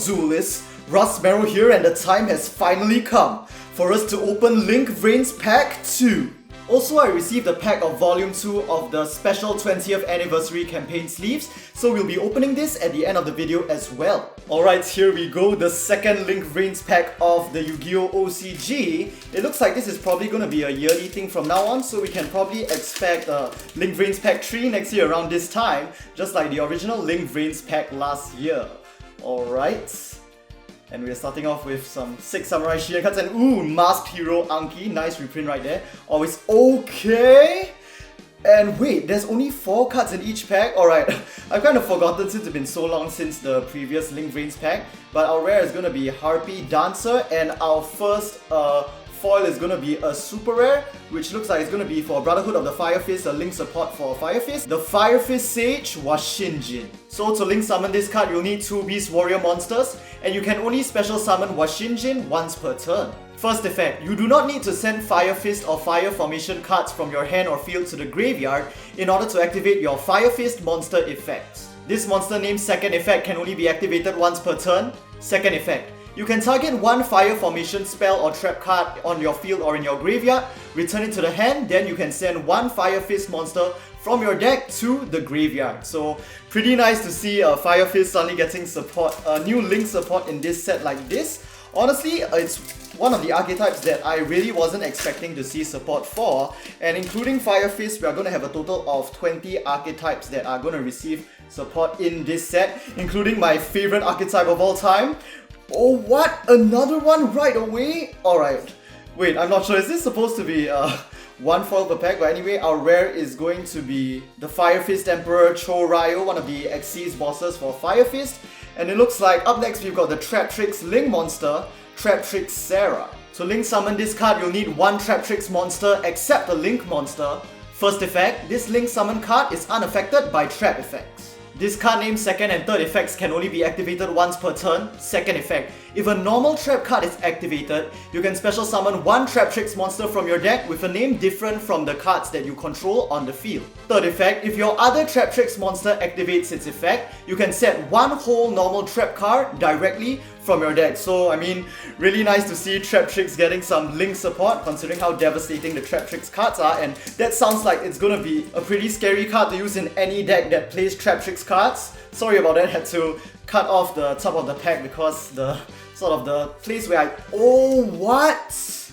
Zulus, Rustmarrow here, and the time has finally come for us to open LINK VRAINS Pack 2. Also, I received a pack of Volume 2 of the special 20th anniversary campaign sleeves, so we'll be opening this at the end of the video as well. Alright, here we go, the second LINK VRAINS pack of the Yu-Gi-Oh! OCG. It looks like this is probably going to be a yearly thing from now on, so we can probably expect LINK VRAINS Pack 3 next year around this time, just like the original LINK VRAINS pack last year. Alright. And we're starting off with some 6 Samurai Shield cards and ooh, Masked Hero Anki, nice reprint right there. Always okay. And wait, there's only 4 cards in each pack? Alright, I've kind of forgotten since it's been so long since the previous LINK VRAINS pack. But our rare is going to be Harpie Dancer, and our first foil is going to be a super rare, which looks like it's going to be for Brotherhood of the Fire Fist, a link support for Fire Fist. The Fire Fist Sage Washinjin. So to link summon this card, you'll need 2 Beast Warrior monsters, and you can only special summon Washinjin once per turn. First effect, you do not need to send Fire Fist or Fire Formation cards from your hand or field to the graveyard in order to activate your Fire Fist monster effects. This monster named second effect can only be activated once per turn. Second effect, you can target 1 Fire Formation spell or trap card on your field or in your graveyard, return it to the hand, then you can send 1 Fire Fist monster from your deck to the graveyard. So pretty nice to see Fire Fist suddenly getting support, new link support in this set like this. Honestly, it's one of the archetypes that I really wasn't expecting to see support for, and including Fire Fist, we are going to have a total of 20 archetypes that are going to receive support in this set, including my favorite archetype of all time. Oh, what? Another one right away? Alright. Wait, I'm not sure. Is this supposed to be 1 foil per pack? But anyway, our rare is going to be the Fire Fist Emperor Cho Ryo, one of the Xyz bosses for Fire Fist. And it looks like up next we've got the Traptrix Link monster, Traptrix Sarah. To link summon this card, you'll need 1 Traptrix monster except the Link monster. First effect, this Link summon card is unaffected by trap effects. This card named second and third effects can only be activated once per turn. Second effect, if a normal trap card is activated, you can special summon 1 Traptrix monster from your deck with a name different from the cards that you control on the field. Third effect, if your other Traptrix monster activates its effect, you can set 1 whole normal trap card directly from your deck. So I mean, really nice to see Traptrix getting some link support considering how devastating the Traptrix cards are, and that sounds like it's gonna be a pretty scary card to use in any deck that plays Traptrix cards. Sorry about that, had to cut off the top of the pack because the sort of the place where I... Oh, what?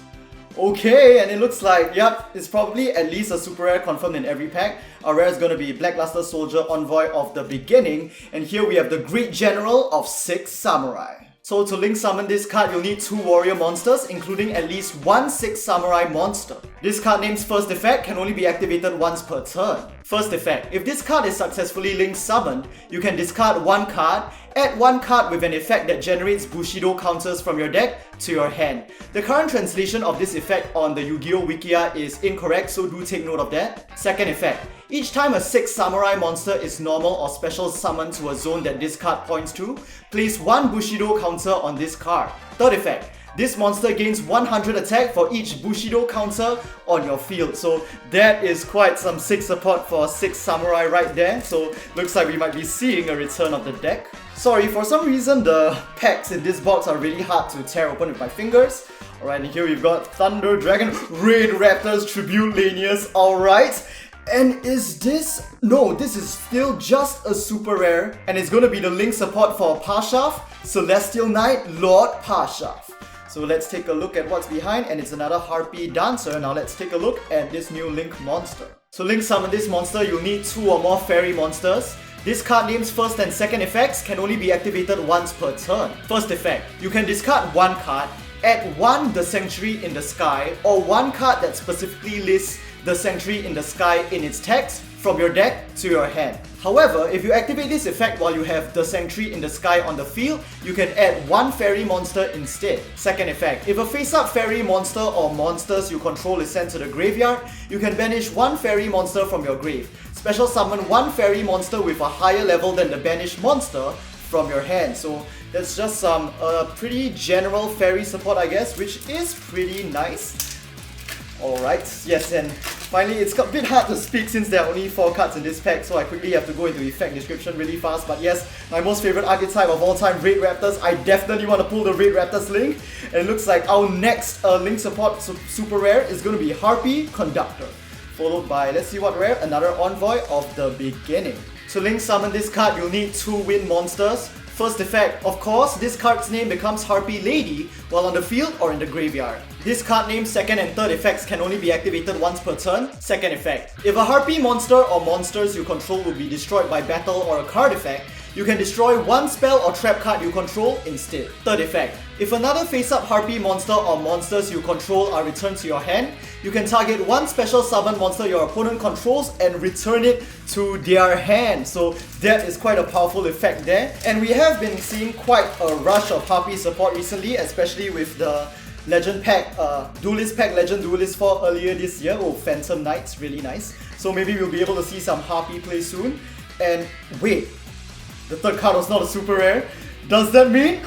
Okay, and it looks like, yep, it's probably at least a super rare confirmed in every pack. Our rare is going to be Blackluster Soldier Envoy of the Beginning, and here we have the Great General of 6 Samurai. So to link summon this card, you'll need 2 warrior monsters, including at least 1 6 samurai monster. This card name's first effect can only be activated once per turn. First effect, if this card is successfully link summoned, you can discard 1 card, add 1 card with an effect that generates Bushido counters from your deck to your hand. The current translation of this effect on the Yu-Gi-Oh! Wikia is incorrect, so do take note of that. Second effect, each time a 6 samurai monster is normal or special summoned to a zone that this card points to, place 1 Bushido counter on this card. Third effect, this monster gains 100 attack for each Bushido counter on your field. So that is quite some 6 support for 6 samurai right there. So looks like we might be seeing a return of the deck. Sorry, for some reason the packs in this box are really hard to tear open with my fingers. Alright, and here we've got Thunder Dragon, Raidraptors, Tribute Lanius, alright. And is this... No, this is still just a super rare, and it's gonna be the link support for Parshath, Celestial Knight, Lord Parshath. So let's take a look at what's behind, and it's another Harpie Dancer. Now let's take a look at this new Link monster. So link summon this monster, you'll need 2 or more fairy monsters. This card name's first and second effects can only be activated once per turn. First effect, you can discard 1 card, add 1 The Sanctuary in the Sky, or 1 card that specifically lists The Sanctuary in the Sky in its text from your deck to your hand. However, if you activate this effect while you have The Sanctuary in the Sky on the field, you can add 1 fairy monster instead. Second effect, if a face-up fairy monster or monsters you control is sent to the graveyard, you can banish 1 fairy monster from your grave. Special summon 1 fairy monster with a higher level than the banished monster from your hand. So that's just some pretty general fairy support, I guess, which is pretty nice. Alright, yes, and finally it's a bit hard to speak since there are only 4 cards in this pack, so I quickly have to go into effect description really fast. But yes, my most favorite archetype of all time, Raidraptors. I definitely want to pull the Raidraptors link, and it looks like our next link support super rare is going to be Harpie Conductor, followed by, let's see what rare, another Envoy of the Beginning. To link summon this card, you'll need 2 wind monsters. First effect, of course, this card's name becomes Harpie Lady while on the field or in the graveyard. This card name's second and third effects can only be activated once per turn. Second effect, if a Harpie monster or monsters you control will be destroyed by battle or a card effect, you can destroy one spell or trap card you control instead. Third effect, if another face-up Harpie monster or monsters you control are returned to your hand, you can target one special summon monster your opponent controls and return it to their hand. So that is quite a powerful effect there. And we have been seeing quite a rush of Harpie support recently, especially with the Legend Pack, Duelist Pack Legend Duelist 4 earlier this year. Oh, Phantom Knights, really nice. So maybe we'll be able to see some Harpie play soon. And wait, the third card was not a super rare. Does that mean?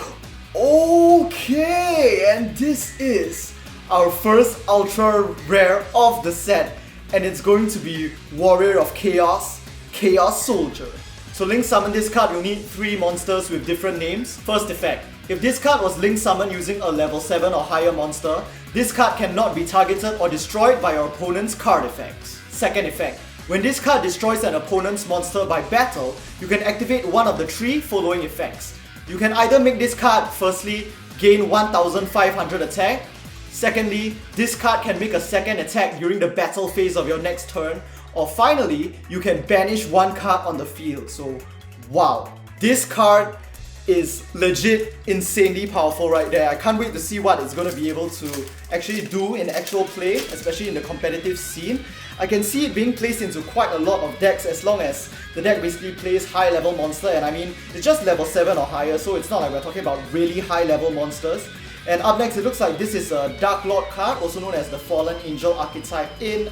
Okay, and this is our first ultra rare of the set, and it's going to be Warrior of Chaos, Chaos Soldier. To link summon this card, you'll need 3 monsters with different names. First effect, if this card was link summoned using a level 7 or higher monster, this card cannot be targeted or destroyed by your opponent's card effects. Second effect, when this card destroys an opponent's monster by battle, you can activate one of the 3 following effects. You can either make this card, firstly, gain 1500 attack. Secondly, this card can make a second attack during the battle phase of your next turn. Or finally, you can banish one card on the field. So, wow. This card is legit insanely powerful right there. I can't wait to see what it's going to be able to actually do in actual play, especially in the competitive scene. I can see it being placed into quite a lot of decks as long as the deck basically plays high level monster, and I mean, it's just level 7 or higher, so it's not like we're talking about really high level monsters. And up next, it looks like this is a Darklord card, also known as the Fallen Angel archetype in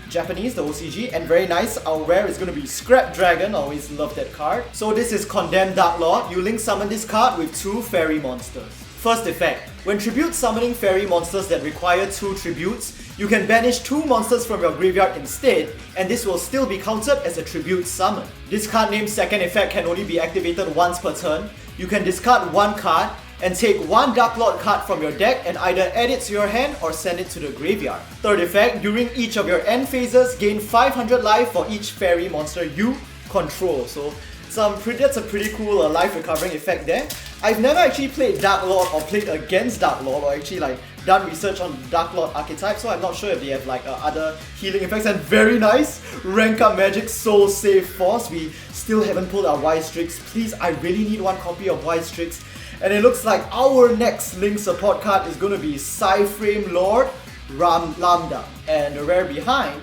Japanese, the OCG, and very nice. Our rare is going to be Scrap Dragon. I always love that card. So this is Condemned Darklord. You link summon this card with 2 fairy monsters. First effect, when tribute summoning fairy monsters that require 2 tributes, you can banish 2 monsters from your graveyard instead, and this will still be counted as a tribute summon. This card named second effect can only be activated once per turn. You can discard 1 card and take 1 Darklord card from your deck and either add it to your hand or send it to the graveyard. Third effect, during each of your end phases, gain 500 life for each fairy monster you control. So that's a pretty cool life recovering effect there. I've never actually played Darklord or played against Darklord or actually like done research on Darklord archetype, so I'm not sure if they have like other healing effects. And very nice, rank up magic, soul save force. We still haven't pulled our Wise Strix. Please, I really need 1 copy of Wise Strix. And it looks like our next link support card is going to be PSY-Frame Lord Lambda. And the rare behind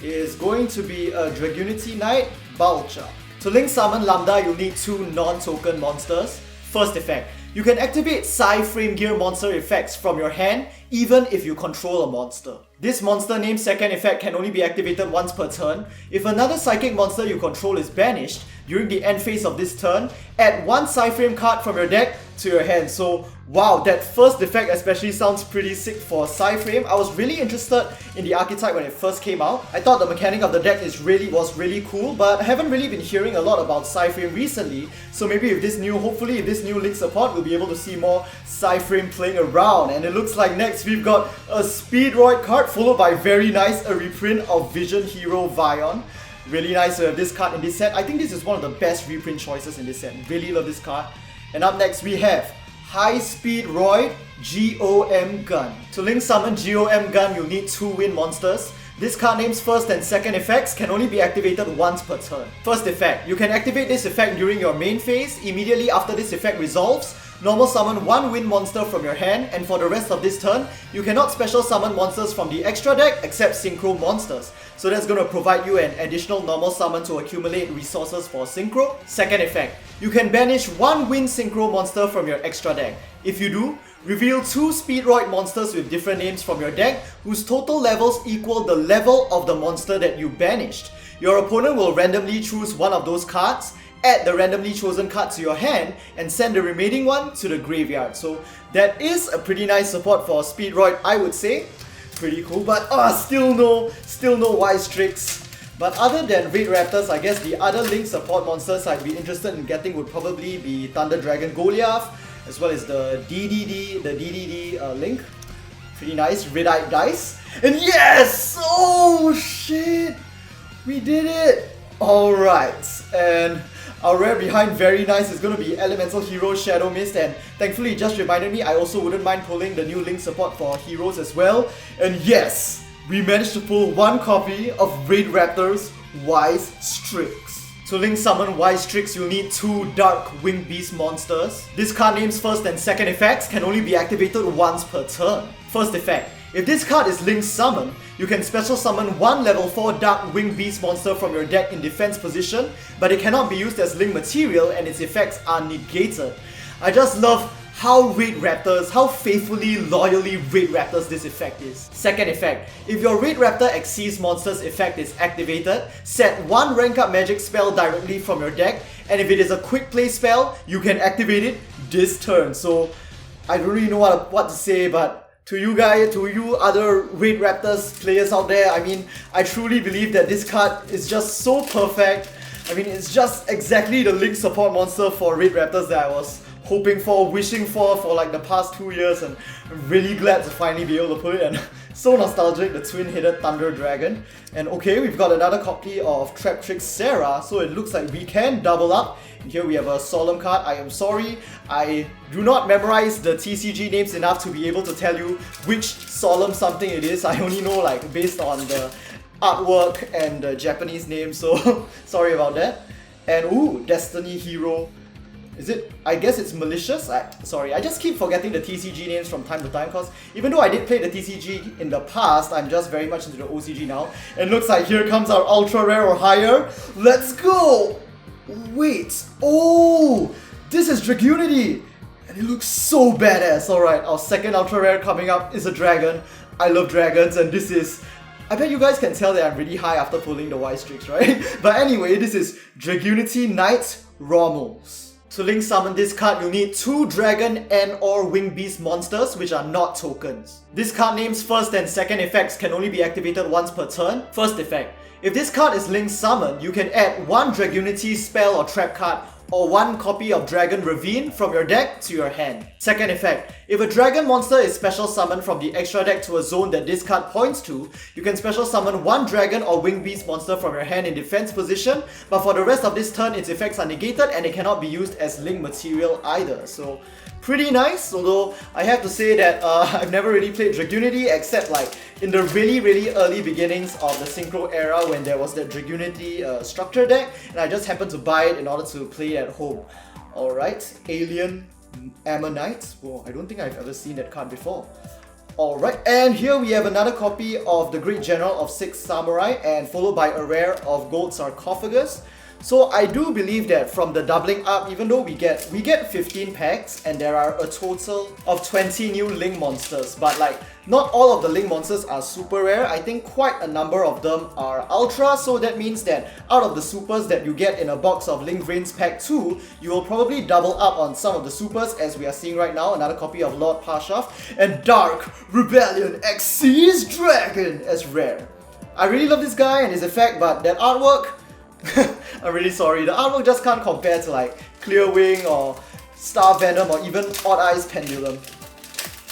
is going to be a Dragunity Knight Vulture. To link summon Lambda, you'll need 2 non-token monsters. First effect, you can activate PSY-Frame Gear monster effects from your hand even if you control a monster. This monster named second effect can only be activated once per turn. If another psychic monster you control is banished, during the end phase of this turn, add 1 PSY-Frame card from your deck to your hand. So wow, that first effect especially sounds pretty sick for PSY-Frame. I was really interested in the archetype when it first came out. I thought the mechanic of the deck was really cool, but I haven't really been hearing a lot about PSY-Frame recently. So maybe hopefully if this new link support, we'll be able to see more PSY-Frame playing around. And it looks like next we've got a Speedroid card, followed by very nice, a reprint of Vision Hero Vion. Really nice to have this card in this set. I think this is one of the best reprint choices in this set. Really love this card. And up next we have High Speedroid GOM Gun. To link summon GOM Gun, you'll need 2 wind monsters. This card name's first and second effects can only be activated once per turn. First effect, you can activate this effect during your main phase. Immediately after this effect resolves, normal summon 1 wind monster from your hand, and for the rest of this turn, you cannot special summon monsters from the extra deck except synchro monsters. So that's going to provide you an additional normal summon to accumulate resources for synchro. Second effect, you can banish 1 wind synchro monster from your extra deck. If you do, reveal 2 Speedroid monsters with different names from your deck whose total levels equal the level of the monster that you banished. Your opponent will randomly choose one of those cards, add the randomly chosen card to your hand, and send the remaining one to the graveyard. So that is a pretty nice support for Speedroid, I would say. pretty cool. But still no Raidraptor. But other than Raidraptors, I guess the other Link support monsters I'd be interested in getting would probably be Thunder Dragon Goliath, as well as the DDD Link. Pretty nice, red-eyed dice. And yes! Oh shit! We did it! Alright, and our rare behind very nice is going to be Elemental Hero Shadow Mist, and thankfully it just reminded me I also wouldn't mind pulling the new Link support for heroes as well. And yes! We managed to pull one copy of Raidraptor's Wise Strix. To Link summon Wise Strix, you'll need 2 Dark Winged Beast monsters. This card name's first and second effects can only be activated once per turn. First effect. If this card is Link summon, you can special summon 1 level 4 Dark Winged Beast monster from your deck in defense position, but it cannot be used as Link material and its effects are negated. I just love how Raidraptors, how faithfully, loyally Raidraptors this effect is. Second effect. If your Raidraptor Exceeds monster's effect is activated, set 1 rank up magic spell directly from your deck, and if it is a quick play spell, you can activate it this turn. So I don't really know what to say, but to you guys, to you other Raidraptors players out there, I mean, I truly believe that this card is just so perfect. I mean, it's just exactly the Link support monster for Raidraptors that I was hoping for, wishing for like the past 2 years, and I'm really glad to finally be able to put it. And so nostalgic, the twin-headed Thunder Dragon. And okay, we've got another copy of Traptrix Sarah, so it looks like we can double up. And here we have a Solemn card. I am sorry, I do not memorize the TCG names enough to be able to tell you which Solemn something it is. I only know like based on the artwork and the Japanese name, so sorry about that. And ooh, Destiny Hero. Is it? I guess it's Malicious? Sorry, I just keep forgetting the TCG names from time to time, because even though I did play the TCG in the past, I'm just very much into the OCG now. And looks like here comes our Ultra Rare or higher. Let's go! Wait, oh! This is Dragunity! And it looks so badass. Alright, our second Ultra Rare coming up is a dragon. I love dragons, and this is... I bet you guys can tell that I'm really high after pulling the Wise Strix, right? But anyway, this is Dragunity Knight Romulus. To Link summon this card, you'll need 2 Dragon and or Winged Beast monsters, which are not tokens. This card name's first and second effects can only be activated once per turn. First effect. If this card is Link summoned, you can add 1 Dragunity spell or trap card or 1 copy of Dragon Ravine from your deck to your hand. Second effect. If a dragon monster is special summoned from the extra deck to a zone that this card points to, you can special summon 1 dragon or winged beast monster from your hand in defense position, but for the rest of this turn its effects are negated and it cannot be used as Link material either. So pretty nice, although I have to say that I've never really played Dragunity except like in the really early beginnings of the Synchro era when there was that Dragunity structure deck, and I just happened to buy it in order to play it at home. Alright, Alien Ammonite. Whoa, I don't think I've ever seen that card before. Alright, and here we have another copy of the Great General of 6 Samurai, and followed by a rare of Gold Sarcophagus. So I do believe that from the doubling up, even though we get 15 packs and there are a total of 20 new Link monsters, but like not all of the Link monsters are super rare. I think quite a number of them are ultra, so that means that out of the supers that you get in a box of LINK VRAINS Pack 2, you will probably double up on some of the supers, as we are seeing right now, another copy of Lord Parshath and Dark Rebellion Xyz Dragon as rare. I really love this guy and his effect, but that artwork, I'm really sorry, the artwork just can't compare to like Clear Wing or Star Venom or even Odd Eyes Pendulum.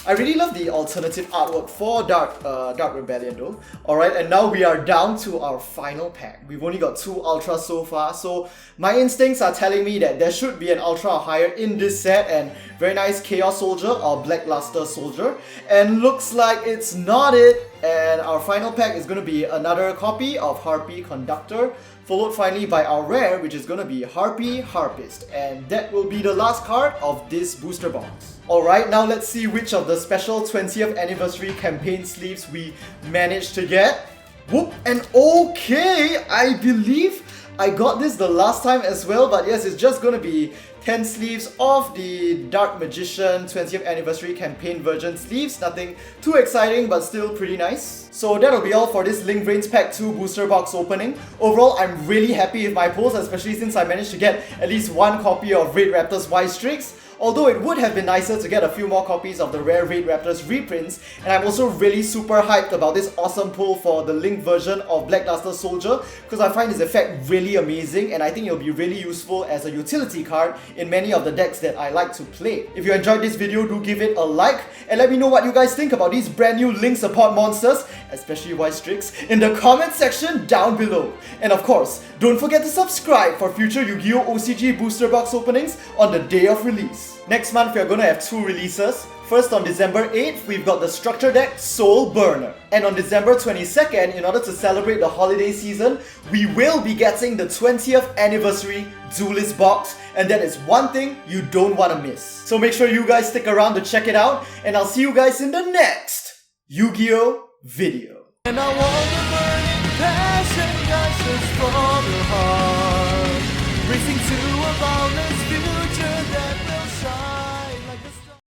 I really love the alternative artwork for Dark Rebellion though. Alright, and now we are down to our final pack. We've only got 2 Ultras so far, so my instincts are telling me that there should be an Ultra or higher in this set, and very nice Chaos Soldier or Blackluster Soldier. And looks like it's not it, and our final pack is going to be another copy of Harpie Conductor, followed finally by our rare, which is going to be Harpie Harpist, and that will be the last card of this booster box. Alright, now let's see which of the special 20th anniversary campaign sleeves we managed to get. Whoop, and okay, I believe I got this the last time as well, but yes, it's just going to be 10 sleeves of the Dark Magician 20th anniversary campaign version sleeves. Nothing too exciting, but still pretty nice. So that'll be all for this LINK VRAINS Pack 2 booster box opening. Overall, I'm really happy with my pulls, especially since I managed to get at least 1 copy of Raidraptor's Wise Strix. although it would have been nicer to get a few more copies of the rare Raidraptors reprints, and I'm also really super hyped about this awesome pull for the Link version of Blackluster Soldier, because I find this effect really amazing and I think it'll be really useful as a utility card in many of the decks that I like to play. If you enjoyed this video, do give it a like and let me know what you guys think about these brand new Link support monsters, especially Raidraptor, in the comment section down below. And of course, don't forget to subscribe for future Yu-Gi-Oh! OCG booster box openings on the day of release. Next month we are going to have 2 releases. First, on December 8th, we've got the structure deck Soul Burner. And on December 22nd, in order to celebrate the holiday season, we will be getting the 20th anniversary Duelist box, and that is one thing you don't want to miss. So make sure you guys stick around to check it out, and I'll see you guys in the next Yu-Gi-Oh! Video. And I want the burning passion gushes from your heart, racing to a boundless